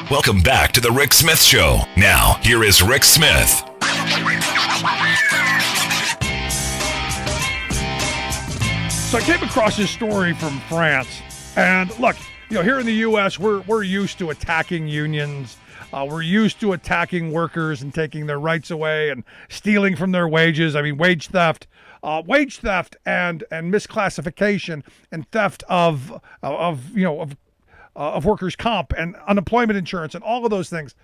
Welcome back to the Rick Smith Show. Now, here is Rick Smith. So I came across this story from France, and look, here in the U.S., we're used to attacking unions. We're used to attacking workers and taking their rights away and stealing from their wages. I mean, wage theft and misclassification and theft of workers' comp and unemployment insurance and all of those things.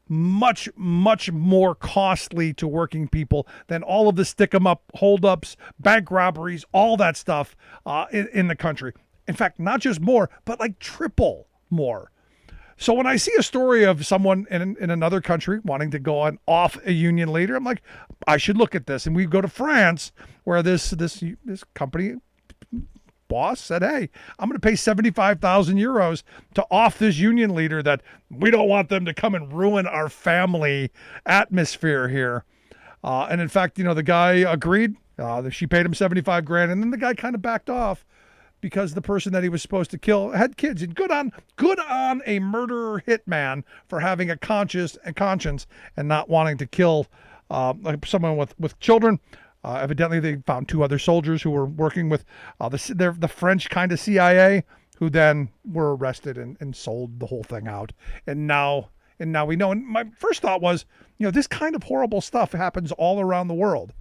Much, much more costly to working people than all of the stick-em-up holdups, bank robberies, all that stuff in the country. In fact, not just more, but like triple more. So when I see a story of someone in another country wanting to go on off a union leader, I'm like, I should look at this. And we go to France, where this company boss said, hey, I'm going to pay 75,000 euros to off this union leader that we don't want them to come and ruin our family atmosphere here. And in fact, the guy agreed. She paid him 75 grand, and then the guy kind of backed off because the person that he was supposed to kill had kids. And good on a murderer hitman for having a conscience and not wanting to kill someone with children. Evidently, they found two other soldiers who were working with the French kind of CIA, who then were arrested and sold the whole thing out. And now we know. And my first thought was, this kind of horrible stuff happens all around the world,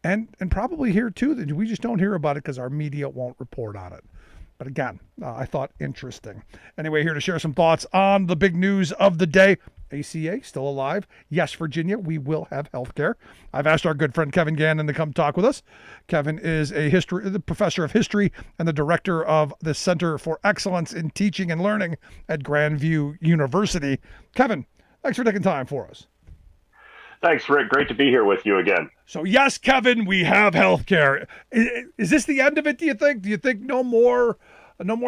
and probably here too. That we just don't hear about it because our media won't report on it. But again, I thought interesting. Anyway, here to share some thoughts on the big news of the day. ACA still alive. Yes, Virginia, we will have health care. I've asked our good friend Kevin Gannon to come talk with us. Kevin is the professor of history and the director of the Center for Excellence in Teaching and Learning at Grandview University. Kevin, thanks for taking time for us. Thanks, Rick. Great to be here with you again. So yes, Kevin, we have health care. Is this the end of it, do you think? Do you think no more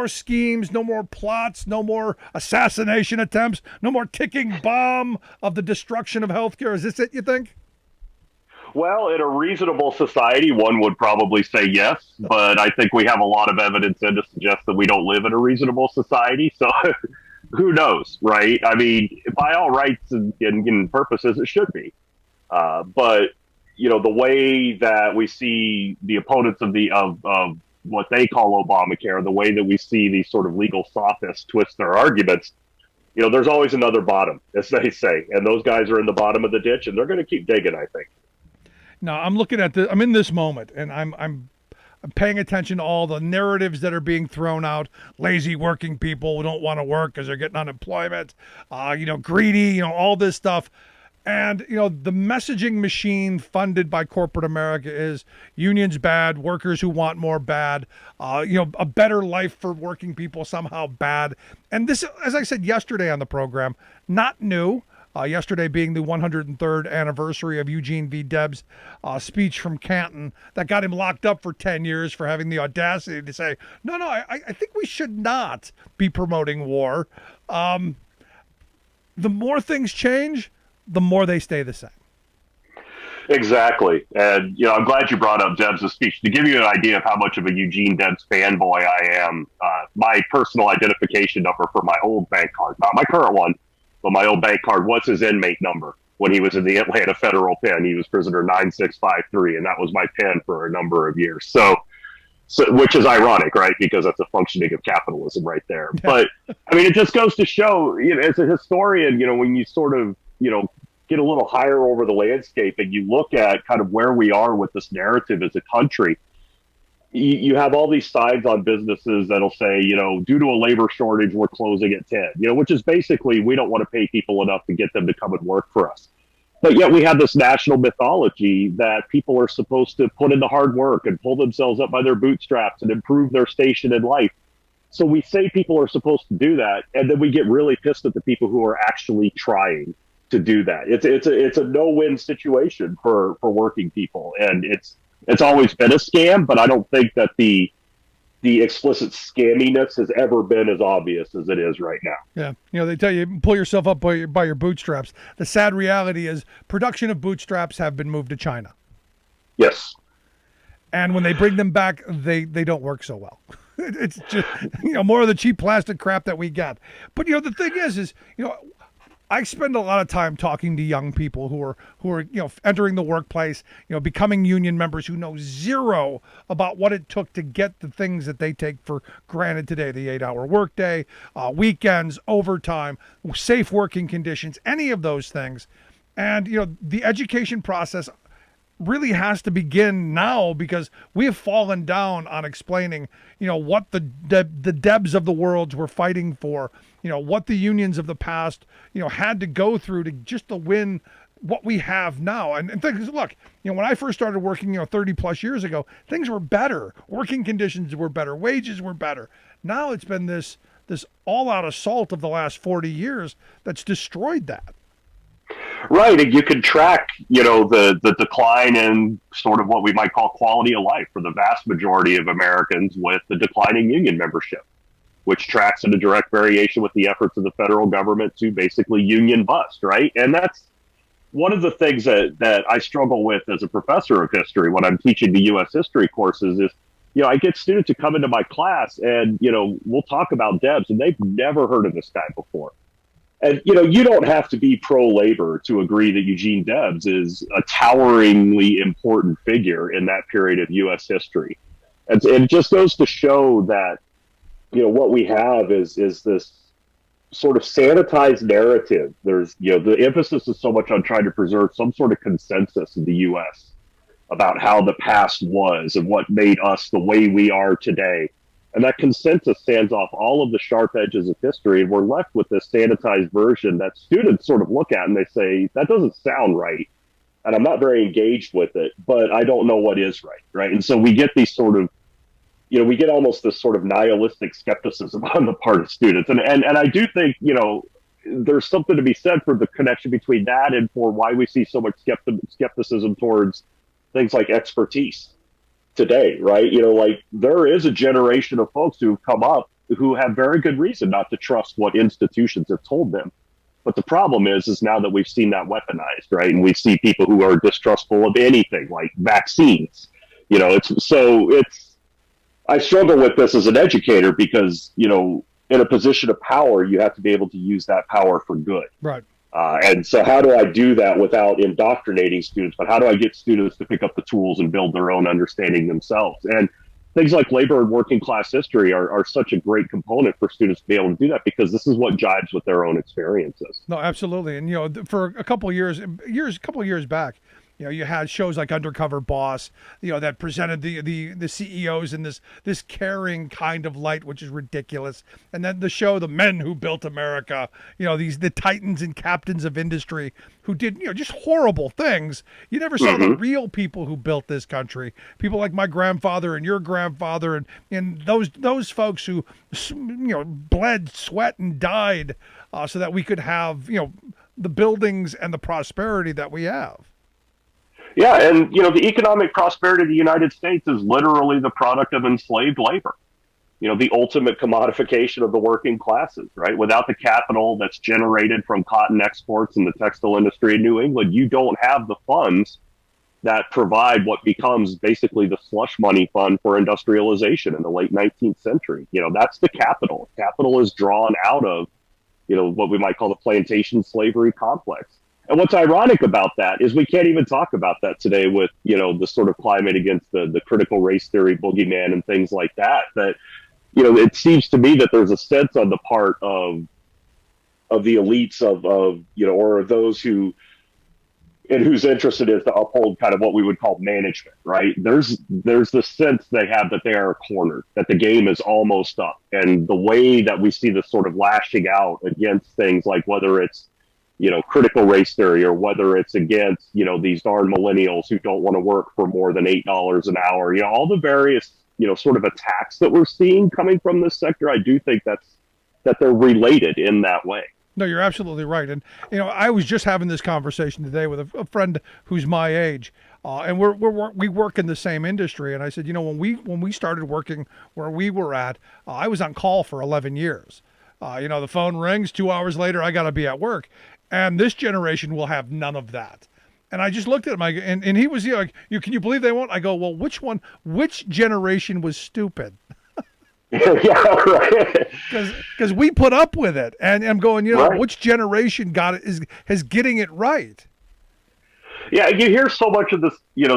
schemes, no more plots, no more assassination attempts, no more ticking bomb of the destruction of healthcare? Is this it, you think? Well, in a reasonable society, one would probably say yes, but I think we have a lot of evidence to suggest that we don't live in a reasonable society. So who knows, right? I mean, by all rights and purposes, it should be. But, the way that we see the opponents of what they call Obamacare, the way that we see these sort of legal sophists twist their arguments, there's always another bottom, as they say. And those guys are in the bottom of the ditch, and they're going to keep digging, I think. Now, I'm in this moment, and I'm paying attention to all the narratives that are being thrown out. Lazy working people who don't want to work because they're getting unemployment, greedy, all this stuff. And, the messaging machine funded by corporate America is unions bad, workers who want more bad, a better life for working people somehow bad. And this, as I said yesterday on the program, not new. Yesterday being the 103rd anniversary of Eugene V. Debs' speech from Canton that got him locked up for 10 years for having the audacity to say, no, I think we should not be promoting war. The more things change, the more they stay the same. Exactly. And, I'm glad you brought up Debs' speech. To give you an idea of how much of a Eugene Debs fanboy I am, my personal identification number for my old bank card, not my current one, but my old bank card, was his inmate number when he was in the Atlanta Federal Pen. He was prisoner 9653, and that was my pen for a number of years. So which is ironic, right? Because that's a functioning of capitalism right there. But, I mean, it just goes to show, as a historian, when you sort of, get a little higher over the landscape and you look at kind of where we are with this narrative as a country, you have all these signs on businesses that'll say, due to a labor shortage, we're closing at 10, which is basically, we don't want to pay people enough to get them to come and work for us. But yet we have this national mythology that people are supposed to put in the hard work and pull themselves up by their bootstraps and improve their station in life. So we say people are supposed to do that, and then we get really pissed at the people who are actually trying to do that. It's a no-win situation for working people, and it's always been a scam. But I don't think that the explicit scamminess has ever been as obvious as it is right now. Yeah, they tell you pull yourself up by your bootstraps. The sad reality is production of bootstraps have been moved to China. Yes, and when they bring them back, they don't work so well. It's just, more of the cheap plastic crap that we get. But the thing is I spend a lot of time talking to young people who are entering the workplace, becoming union members who know zero about what it took to get the things that they take for granted today: the 8-hour workday, weekends, overtime, safe working conditions, any of those things. And the education process really has to begin now, because we have fallen down on explaining, what the Debs of the world were fighting for, what the unions of the past, had to go through to win what we have now. And things, look, when I first started working, 30 plus years ago, things were better. Working conditions were better. Wages were better. Now it's been this all out assault of the last 40 years that's destroyed that. Right, and you can track, the decline in sort of what we might call quality of life for the vast majority of Americans with the declining union membership, which tracks in a direct variation with the efforts of the federal government to basically union bust, right? And that's one of the things that I struggle with as a professor of history when I'm teaching the U.S. history courses is, I get students who come into my class and, we'll talk about Debs, and they've never heard of this guy before. And, you don't have to be pro-labor to agree that Eugene Debs is a toweringly important figure in that period of U.S. history. And it just goes to show that, what we have is this sort of sanitized narrative. There's, the emphasis is so much on trying to preserve some sort of consensus in the U.S. about how the past was and what made us the way we are today. And that consensus stands off all of the sharp edges of history, and we're left with this sanitized version that students sort of look at and they say, that doesn't sound right, and I'm not very engaged with it, but I don't know what is right, right? And so we get these sort of, we get almost this sort of nihilistic skepticism on the part of students. And I do think, there's something to be said for the connection between that and for why we see so much skepticism towards things like expertise today, right? Like there is a generation of folks who've come up who have very good reason not to trust what institutions have told them. But the problem is now that we've seen that weaponized, right? And we see people who are distrustful of anything like vaccines. I struggle with this as an educator because, in a position of power, you have to be able to use that power for good. Right. And so how do I do that without indoctrinating students? But how do I get students to pick up the tools and build their own understanding themselves? And things like labor and working class history are such a great component for students to be able to do that, because this is what jives with their own experiences. No, absolutely. And, for a couple of years back, you had shows like Undercover Boss, that presented the CEOs in this caring kind of light, which is ridiculous. And then the show, The Men Who Built America, the titans and captains of industry who did, just horrible things. You never saw the real people who built this country. People like my grandfather and your grandfather and those folks who, bled, sweat, and died so that we could have, the buildings and the prosperity that we have. Yeah, and the economic prosperity of the United States is literally the product of enslaved labor. The ultimate commodification of the working classes, right? Without the capital that's generated from cotton exports and the textile industry in New England, you don't have the funds that provide what becomes basically the slush money fund for industrialization in the late 19th century. That's the capital. Capital is drawn out of, what we might call the plantation slavery complex. And what's ironic about that is we can't even talk about that today with, the sort of climate against the critical race theory boogeyman and things like that. That, it seems to me that there's a sense on the part of the elites or those who, in whose interest it is to uphold kind of what we would call management, right? There's the sense they have that they are cornered, that the game is almost up. And the way that we see this sort of lashing out against things like whether it's, critical race theory or whether it's against, these darn millennials who don't want to work for more than $8 an hour, all the various, sort of attacks that we're seeing coming from this sector. I do think that they're related in that way. No, you're absolutely right. And, I was just having this conversation today with a friend who's my age, and we work in the same industry. And I said, when we started working where we were at, I was on call for 11 years. The phone rings 2 hours later, I got to be at work. And this generation will have none of that. And I just looked at him, and he was like, can you believe they won't? I go, well, which generation was stupid? Yeah, right. Because we put up with it, and I'm going, Right. which generation is getting it right? Yeah, you hear so much of this,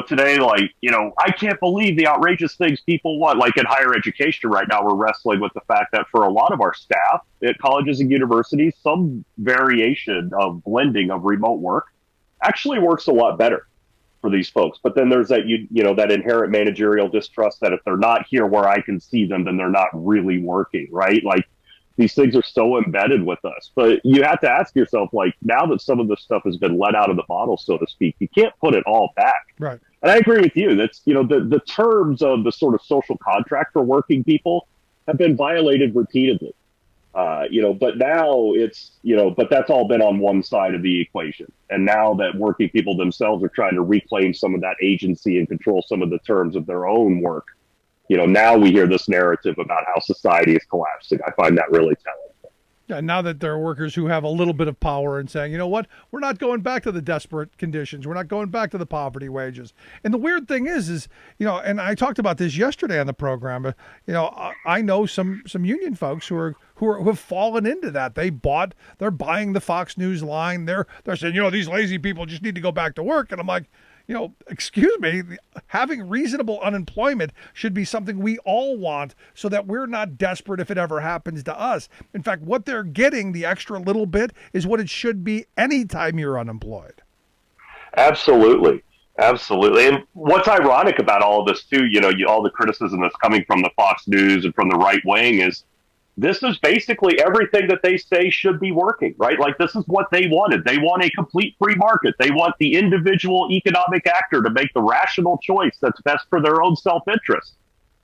today, like, I can't believe the outrageous things people want. Like in higher education right now, we're wrestling with the fact that for a lot of our staff at colleges and universities, some variation of blending of remote work actually works a lot better for these folks. But then there's that inherent managerial distrust that if they're not here where I can see them, then they're not really working, right? Like these things are so embedded with us. But you have to ask yourself, like, now that some of this stuff has been let out of the bottle, so to speak, you can't put it all back. Right. And I agree with you. That's, the terms of the sort of social contract for working people have been violated repeatedly. But now but that's all been on one side of the equation. And now that working people themselves are trying to reclaim some of that agency and control some of the terms of their own work, now we hear this narrative about how society is collapsing. I find that really telling. Yeah, now that there are workers who have a little bit of power and saying, you know what, we're not going back to the desperate conditions. We're not going back to the poverty wages. And the weird thing is, and I talked about this yesterday on the program. I know some union folks who have fallen into that. They're buying the Fox News line. They're saying, these lazy people just need to go back to work. And I'm like, excuse me, having reasonable unemployment should be something we all want so that we're not desperate if it ever happens to us. In fact, what they're getting, the extra little bit, is what it should be anytime you're unemployed. Absolutely. Absolutely. And what's ironic about all of this, too, all the criticism that's coming from the Fox News and from the right wing is this is basically everything that they say should be working, right? Like this is what they wanted. They want a complete free market. They want the individual economic actor to make the rational choice that's best for their own self-interest.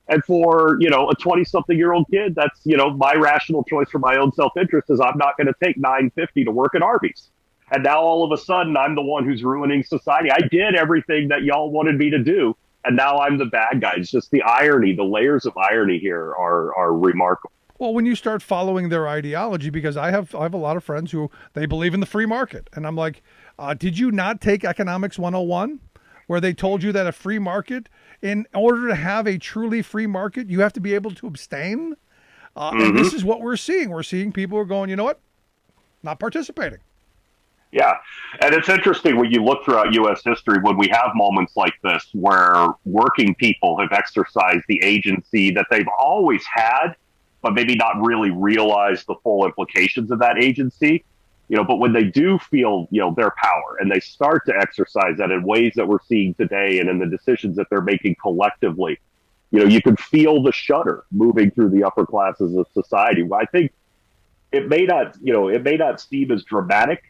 And for, a 20-something-year-old kid, that's, my rational choice for my own self-interest is I'm not going to take $9.50 to work at Arby's. And now all of a sudden I'm the one who's ruining society. I did everything that y'all wanted me to do. And now I'm the bad guy. It's just the irony, the layers of irony here are remarkable. Well, when you start following their ideology, because I have a lot of friends who they believe in the free market. And I'm like, did you not take Economics 101, where they told you that a free market, in order to have a truly free market, you have to be able to abstain? And this is what we're seeing. We're seeing people who are going, you know what? Not participating. Yeah. And it's interesting when you look throughout U.S. history, when we have moments like this where working people have exercised the agency that they've always had, but maybe not really realize the full implications of that agency, but when they do feel, their power and they start to exercise that in ways that we're seeing today and in the decisions that they're making collectively, you can feel the shudder moving through the upper classes of society. I think it may not seem as dramatic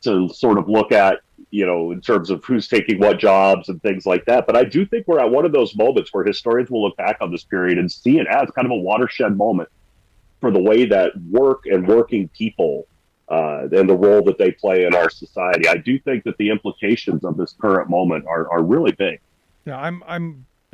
to sort of look at, in terms of who's taking what jobs and things like that. But I do think we're at one of those moments where historians will look back on this period and see it as kind of a watershed moment for the way that work and working people and the role that they play in our society. I do think that the implications of this current moment are really big. Yeah,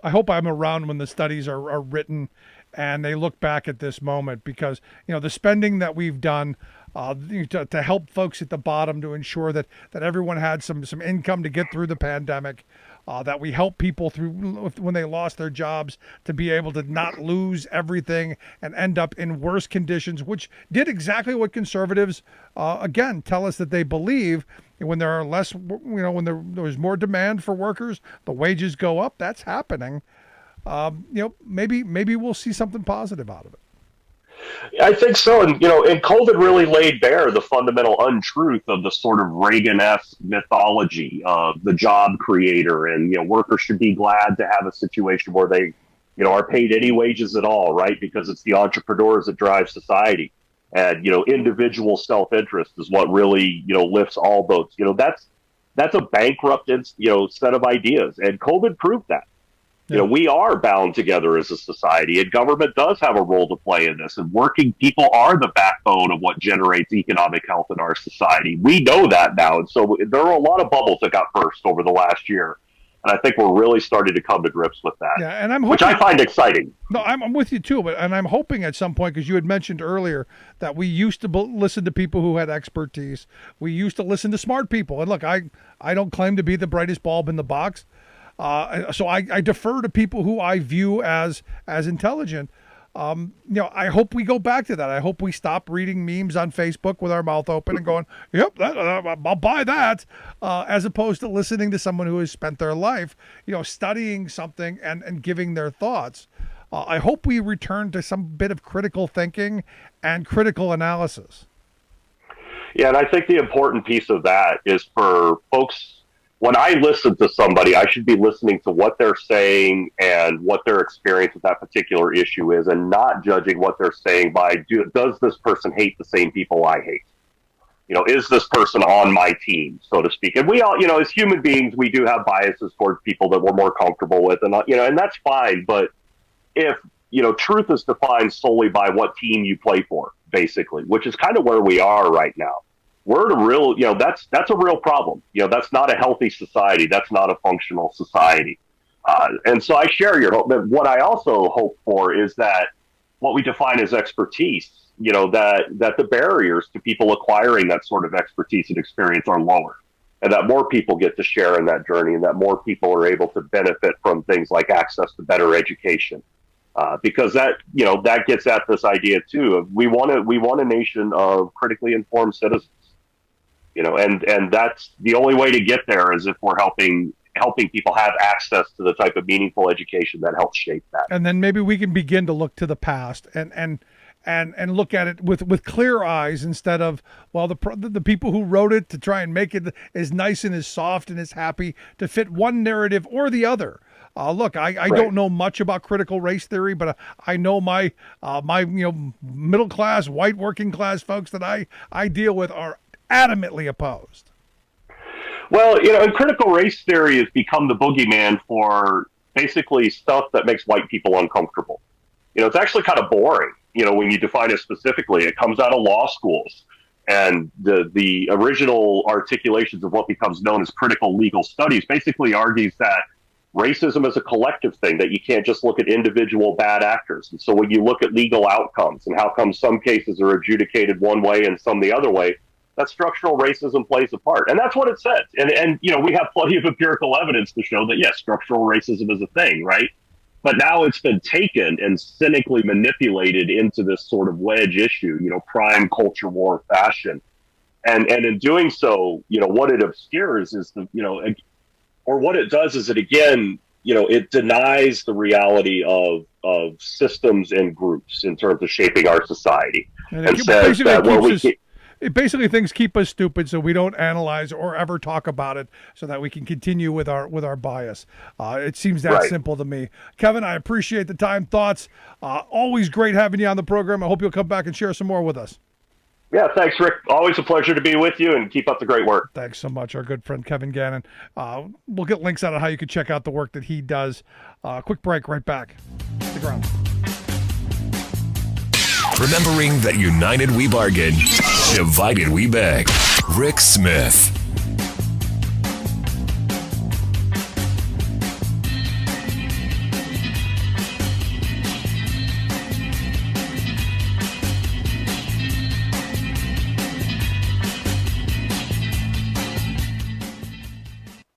I hope I'm around when the studies are written and they look back at this moment, because the spending that we've done to help folks at the bottom, to ensure that everyone had some income to get through the pandemic, that we help people through when they lost their jobs to be able to not lose everything and end up in worse conditions, which did exactly what conservatives, again, tell us that they believe. When there are less, when there's more demand for workers, the wages go up. That's happening. Maybe we'll see something positive out of it. I think so. And, and COVID really laid bare the fundamental untruth of the sort of Reagan-esque mythology of the job creator. And, workers should be glad to have a situation where they, are paid any wages at all, right? Because it's the entrepreneurs that drive society. And, individual self-interest is what really, lifts all boats. That's a bankrupt, set of ideas. And COVID proved that. We are bound together as a society, and government does have a role to play in this. And working people are the backbone of what generates economic health in our society. We know that now. And so there are a lot of bubbles that got burst over the last year. And I think we're really starting to come to grips with that, and I'm hoping, which I find exciting. No, I'm with you too, and I'm hoping at some point, because you had mentioned earlier that we used to listen to people who had expertise. We used to listen to smart people. And look, I don't claim to be the brightest bulb in the box. So I defer to people who I view as intelligent. I hope we go back to that. I hope we stop reading memes on Facebook with our mouth open and going, "Yep, I'll buy that," as opposed to listening to someone who has spent their life, studying something and giving their thoughts. I hope we return to some bit of critical thinking and critical analysis. Yeah, and I think the important piece of that is for folks, when I listen to somebody, I should be listening to what they're saying and what their experience with that particular issue is, and not judging what they're saying by, does this person hate the same people I hate? Is this person on my team, so to speak? And we all, as human beings, we do have biases towards people that we're more comfortable with, and and that's fine. But if truth is defined solely by what team you play for, basically, which is kind of where we are right now. We're the real, that's a real problem. That's not a healthy society. That's not a functional society. And so I share your hope. But what I also hope for is that what we define as expertise, that the barriers to people acquiring that sort of expertise and experience are lower, and that more people get to share in that journey, and that more people are able to benefit from things like access to better education. Because that gets at this idea too of we want a nation of critically informed citizens. And that's the only way to get there is if we're helping people have access to the type of meaningful education that helps shape that. And then maybe we can begin to look to the past and look at it with clear eyes instead of, well, the people who wrote it to try and make it as nice and as soft and as happy to fit one narrative or the other. Look, I don't know much about critical race theory, but I know my middle class, white working class folks that I deal with are adamantly opposed. Well, and critical race theory has become the boogeyman for basically stuff that makes white people uncomfortable. It's actually kind of boring, when you define it specifically. It comes out of law schools, and the original articulations of what becomes known as critical legal studies basically argues that racism is a collective thing, that you can't just look at individual bad actors. And so when you look at legal outcomes and how come some cases are adjudicated one way and some the other way, that structural racism plays a part. And that's what it says. And we have plenty of empirical evidence to show that, yes, structural racism is a thing, right? But now it's been taken and cynically manipulated into this sort of wedge issue, prime culture war fashion. And in doing so, what it obscures is or what it does is it, again, it denies the reality of systems and groups in terms of shaping our society. And says that, it basically things keep us stupid, so we don't analyze or ever talk about it, so that we can continue with our bias. It seems that simple to me. Kevin, I appreciate the time, thoughts. Always great having you on the program. I hope you'll come back and share some more with us. Yeah, thanks, Rick. Always a pleasure to be with you, and keep up the great work. Thanks so much, our good friend Kevin Gannon. We'll get links out on how you can check out the work that he does. Quick break, right back. Stick the ground. Remembering that united we bargain, divided we beg. Rick Smith.